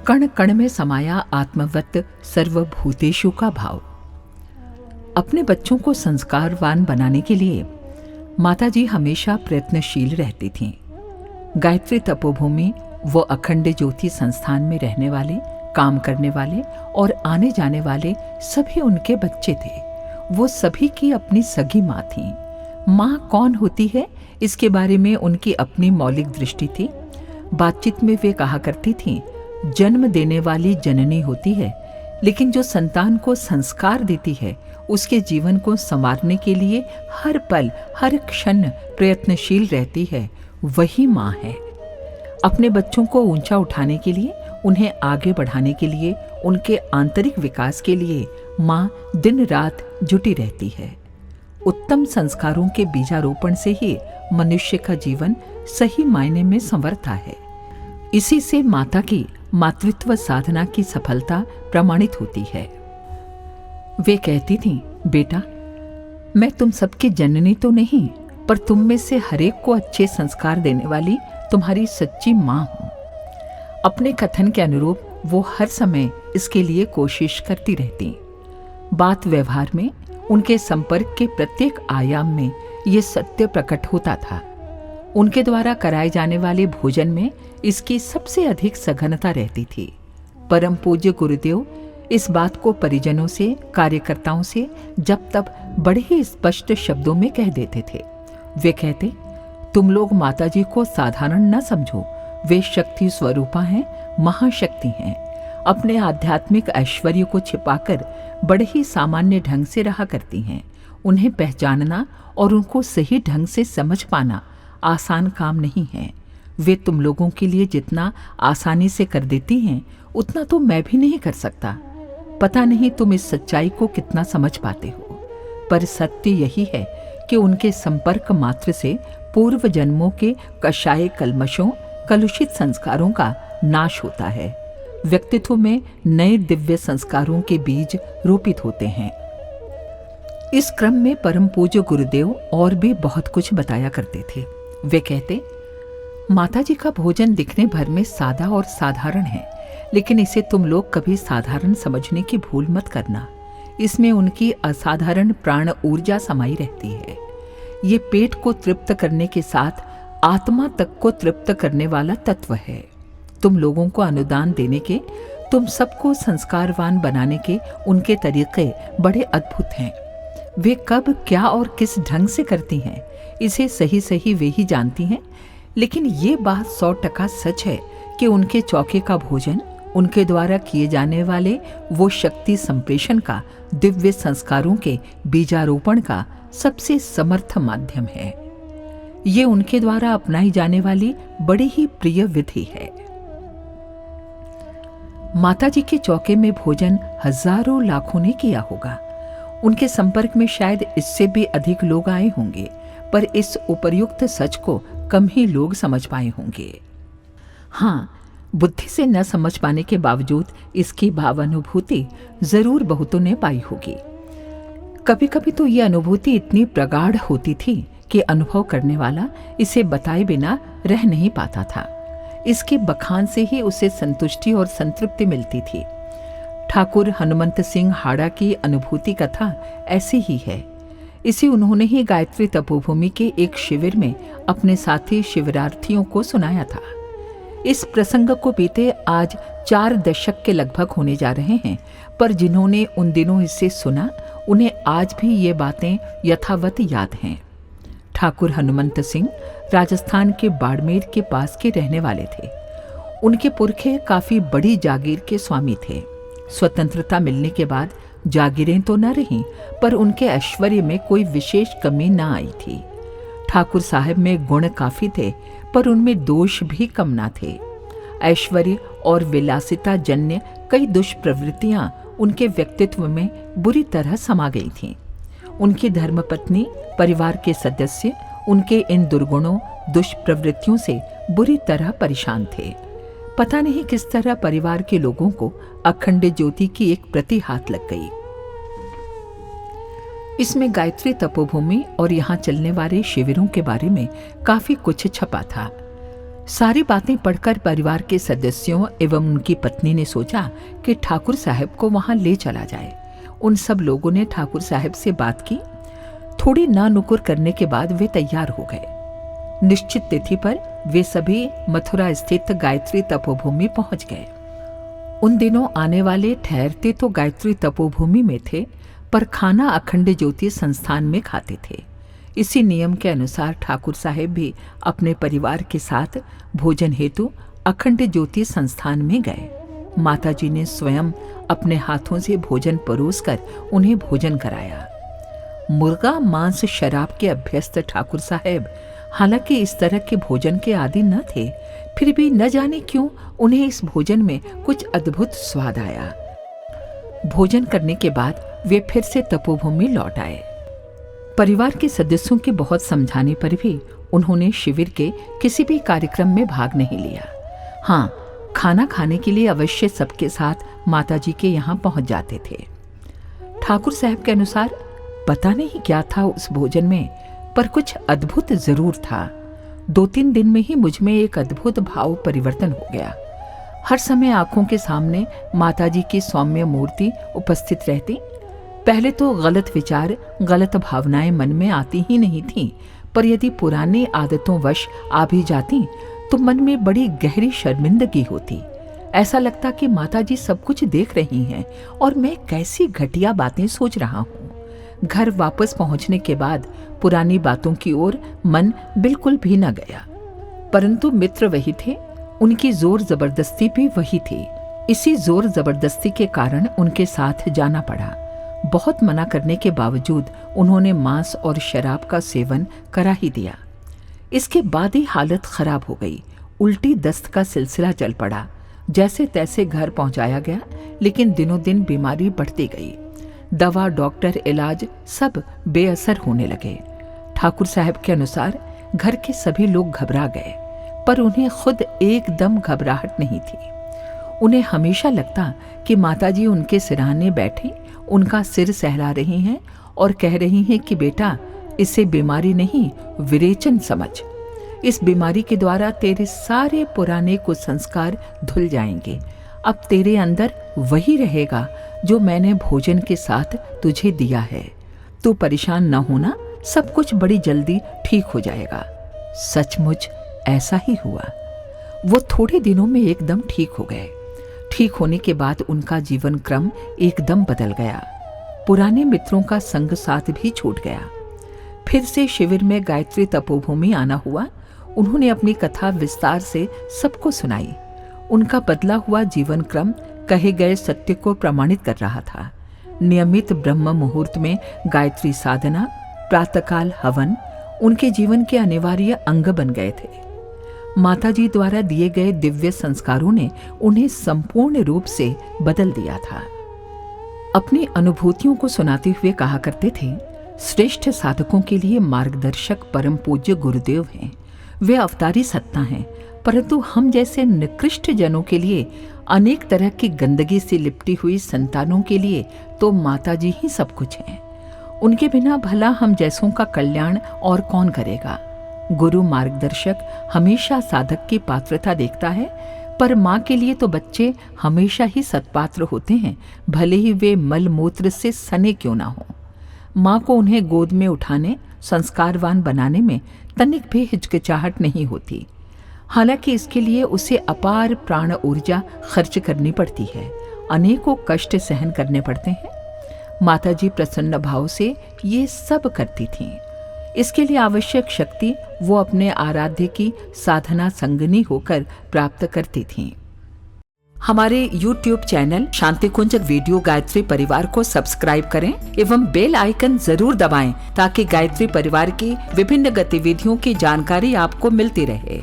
कण कण में समाया आत्मवत सर्वभूतेषु का भाव। अपने बच्चों को संस्कारवान बनाने के लिए माताजी हमेशा प्रयत्नशील रहती थीं। गायत्री तपोभूमि वो अखंड ज्योति संस्थान में रहने वाले, काम करने वाले और आने जाने वाले सभी उनके बच्चे थे। वो सभी की अपनी सगी माँ थीं। माँ कौन होती है, इसके बारे में उनकी अपनी मौलिक दृष्टि थी। बातचीत में वे कहा करती थीं, जन्म देने वाली जननी होती है, लेकिन जो संतान को संस्कार देती है उसके जीवन को संवारने के लिए हर पल हर क्षण प्रयत्नशील रहती है, वही माँ है। अपने बच्चों को ऊंचा उठाने के लिए, उन्हें आगे बढ़ाने के लिए, उनके आंतरिक विकास के लिए माँ दिन रात जुटी रहती है। उत्तम संस्कारों के बीजारोपण से ही मनुष्य का जीवन सही मायने में संवरता है। इसी से माता की मातृत्व साधना की सफलता प्रमाणित होती है। वे कहती थीं, बेटा, मैं तुम सबकी जननी तो नहीं, पर तुम में से हरेक को अच्छे संस्कार देने वाली तुम्हारी सच्ची माँ हूं। अपने कथन के अनुरूप वो हर समय इसके लिए कोशिश करती रहती। बात व्यवहार में, उनके संपर्क के प्रत्येक आयाम में ये सत्य प्रकट होता था। उनके द्वारा कराए जाने वाले भोजन में इसकी सबसे अधिक सघनता रहती थी। परम पूज्य गुरुदेव इस बात को परिजनों से, कार्यकर्ताओं से जब तब बड़े ही स्पष्ट शब्दों में कह देते थे। वे कहते, तुम लोग माताजी को साधारण न समझो, वे शक्ति स्वरूपा हैं, महाशक्ति हैं। अपने आध्यात्मिक ऐश्वर्य को छिपाकर बड़े ही सामान्य ढंग से रहा करती हैं। उन्हें पहचानना और उनको सही ढंग से समझ पाना आसान काम नहीं है। वे तुम लोगों के लिए जितना आसानी से कर देती हैं, उतना तो मैं भी नहीं कर सकता। पता नहीं तुम इस सच्चाई को कितना समझ पाते हो, पर सत्य यही है कि उनके संपर्क मात्र से पूर्व जन्मों के कषाय कल्मशों, कलुषित संस्कारों का नाश होता है। व्यक्तित्व में नए दिव्य संस्कारों के बीज रोपित होते हैं। इस क्रम में परम पूज्य गुरुदेव और भी बहुत कुछ बताया करते थे। वे कहते, माताजी का भोजन दिखने भर में सादा और साधारण है, लेकिन इसे तुम लोग कभी साधारण समझने की भूल मत करना। इसमें उनकी असाधारण प्राण ऊर्जा समाई रहती है। ये पेट को तृप्त करने के साथ आत्मा तक को तृप्त करने वाला तत्व है। तुम लोगों को अनुदान देने के, तुम सबको संस्कारवान बनाने के उनके तरीके बड़े अद्भुत हैं। वे कब, क्या और किस ढंग से करती हैं, इसे सही सही वे ही जानती हैं। लेकिन ये बात 100% सच है कि उनके चौके का भोजन, उनके द्वारा किए जाने वाले वो शक्ति संप्रेषण का, दिव्य संस्कारों के बीजारोपण का सबसे समर्थ माध्यम है। ये उनके द्वारा अपनाई जाने वाली बड़ी ही प्रिय विधि है। माताजी के चौके में भोजन हजारों लाखों ने किया होगा। उनके संपर्क में शायद इससे भी अधिक लोग आए होंगे, पर इस उपर्युक्त सच को कम ही लोग समझ पाए होंगे। हाँ, बुद्धि से न समझ पाने के बावजूद इसकी भावानुभूति जरूर बहुतों ने पाई होगी। कभी कभी तो ये अनुभूति इतनी प्रगाढ़ होती थी कि अनुभव करने वाला इसे बताए बिना रह नहीं पाता था। इसके बखान से ही उसे संतुष्टि और संतृप्ति मिलती थी। ठाकुर हनुमंत सिंह हाड़ा की अनुभूति कथा ऐसी ही है। इसे उन्होंने ही गायत्री तपोभूमि के एक शिविर में अपने साथी शिविरार्थियों को सुनाया था। इस प्रसंग को बीते आज 4 दशक के लगभग होने जा रहे हैं, पर जिन्होंने उन दिनों इसे सुना, उन्हें आज भी ये बातें यथावत याद हैं। ठाकुर हनुमंत सिंह राजस्थान के बाड़मेर के पास के रहने वाले थे। उनके पुरखे काफी बड़ी जागीर के स्वामी थे। स्वतंत्रता मिलने के बाद जागीरें तो न रहीं, पर उनके ऐश्वर्य में कोई विशेष कमी न आई थी। ठाकुर साहब में गुण काफी थे, पर उनमें दोष भी कम न थे। ऐश्वर्य और विलासिता जन्य कई दुष्प्रवृत्तियां उनके व्यक्तित्व में बुरी तरह समा गई थीं। उनकी धर्मपत्नी, परिवार के सदस्य उनके इन दुर्गुणों, दुष्प्रवृत्तियों से बुरी तरह परेशान थे। पता नहीं किस तरह परिवार के लोगों को अखंड ज्योति की एक प्रति हाथ लग गई। इसमें गायत्री तपोभूमि और यहाँ चलने वाले शिविरों के बारे में काफी कुछ छपा था। सारी बातें पढ़कर परिवार के सदस्यों एवं उनकी पत्नी ने सोचा कि ठाकुर साहब को वहां ले चला जाए। उन सब लोगों ने ठाकुर साहब से बात की। थोड़ी ना नुकुर करने के बाद वे तैयार हो गए। निश्चित तिथि पर वे सभी मथुरा स्थित गायत्री तपोभूमि पहुंच गए। उन दिनों आने वाले ठहरते तो गायत्री तपोभूमि में थे, पर खाना अखंड ज्योति संस्थान में खाते थे। इसी नियम के अनुसार ठाकुर साहेब भी अपने परिवार के साथ भोजन हेतु अखंड ज्योति संस्थान में गए। माताजी ने स्वयं अपने हाथों से भोजन परोसकर उन्हें भोजन कराया। मुर्गा मांस शराब के अभ्यस्त ठाकुर साहेब हालांकि इस तरह के भोजन के आदी न थे, फिर भी न जाने क्यों उन्हें इस भोजन में कुछ अद्भुत स्वाद आया। भोजन करने के बाद वे फिर से तपोभूमि लौट आए। परिवार के सदस्यों के बहुत समझाने पर भी उन्होंने शिविर के किसी भी कार्यक्रम में भाग नहीं लिया। हाँ, खाना खाने के लिए अवश्य सबके साथ माताजी के यहाँ पहुंच जाते थे। ठाकुर साहब के अनुसार पता नहीं क्या था उस भोजन में, पर कुछ अद्भुत जरूर था। 2-3 दिन में ही मुझ में एक अद्भुत भाव परिवर्तन हो गया। हर समय आंखों के सामने माताजी की सौम्य मूर्ति उपस्थित रहती। पहले तो गलत विचार, गलत भावनाएं मन में आती ही नहीं थीं, पर यदि पुरानी आदतों वश आ भी जाती तो मन में बड़ी गहरी शर्मिंदगी होती। ऐसा लगता कि माताजी सब कुछ देख रही हैं और मैं कैसी घटिया बातें सोच रहा हूँ। घर वापस पहुंचने के बाद पुरानी बातों की ओर मन बिल्कुल भी न गया। परंतु मित्र वही थे, उनकी जोर जबरदस्ती भी वही थी। इसी जोर जबरदस्ती के कारण उनके साथ जाना पड़ा। बहुत मना करने के बावजूद उन्होंने मांस और शराब का सेवन करा ही दिया। इसके बाद ही हालत खराब हो गई। उल्टी दस्त का सिलसिला चल पड़ा। जैसे तैसे घर पहुंचाया गया, लेकिन दिनों दिन बीमारी बढ़ती गई। दवा, डॉक्टर, इलाज सब बेअसर होने लगे। ठाकुर साहब के अनुसार घर के सभी लोग घबरा गए, पर उन्हें खुद एकदम घबराहट नहीं थी। उन्हें हमेशा लगता कि माताजी उनके सिरहाने बैठी उनका सिर सहला रही हैं और कह रही हैं कि बेटा, इसे बीमारी नहीं विरेचन समझ। इस बीमारी के द्वारा तेरे सारे पुराने कुसंस्कार धुल जाएंगे। अब तेरे अंदर वही रहेगा जो मैंने भोजन के साथ तुझे दिया है। तू परेशान न होना, सब कुछ बड़ी जल्दी ठीक हो जाएगा। सचमुच ऐसा ही हुआ। वो थोड़े दिनों में एकदम ठीक हो गए। ठीक होने के बाद उनका जीवन क्रम एकदम बदल गया। पुराने मित्रों का संग साथ भी छूट गया। फिर से शिविर में गायत्री तपोभूमि आना हुआ। उन्होंने अपनी कथा विस्तार से सबको सुनाई। उनका बदला हुआ जीवन क्रम कहे गए सत्य को प्रमाणित कर रहा था। नियमित ब्रह्म मुहूर्त में गायत्री साधना, प्रातःकाल हवन उनके जीवन के अनिवार्य अंग बन गए थे। माताजी द्वारा दिए गए दिव्य संस्कारों ने उन्हें संपूर्ण रूप से बदल दिया था। अपनी अनुभूतियों को सुनाते हुए कहा करते थे, श्रेष्ठ साधकों के लिए मार्गदर्शक परम पूज्य गुरुदेव हैं। वे अवतारी सत्ता हैं, परंतु हम जैसे निकृष्ट जनों के लिए, अनेक तरह की गंदगी से लिपटी हुई संतानों के लिए तो माताजी ही सब कुछ हैं। उनके बिना भला हम जैसों का कल्याण और कौन करेगा। गुरु मार्गदर्शक हमेशा साधक की पात्रता देखता है, पर माँ के लिए तो बच्चे हमेशा ही सत्पात्र होते हैं, भले ही वे मल मूत्र से सने क्यों ना हो। माँ को उन्हें गोद में उठाने, संस्कारवान बनाने में तनिक भी हिचकिचाहट नहीं होती। हालांकि इसके लिए उसे अपार प्राण ऊर्जा खर्च करनी पड़ती है, अनेकों कष्ट सहन करने पड़ते हैं। माताजी प्रसन्न भाव से ये सब करती थीं। इसके लिए आवश्यक शक्ति वो अपने आराध्य की साधना संगनी होकर प्राप्त करती थीं। हमारे YouTube चैनल शांति कुंज वीडियो गायत्री परिवार को सब्सक्राइब करें एवं बेल आइकन जरूर दबाएं ताकि गायत्री परिवार की विभिन्न गतिविधियों की जानकारी आपको मिलती रहे।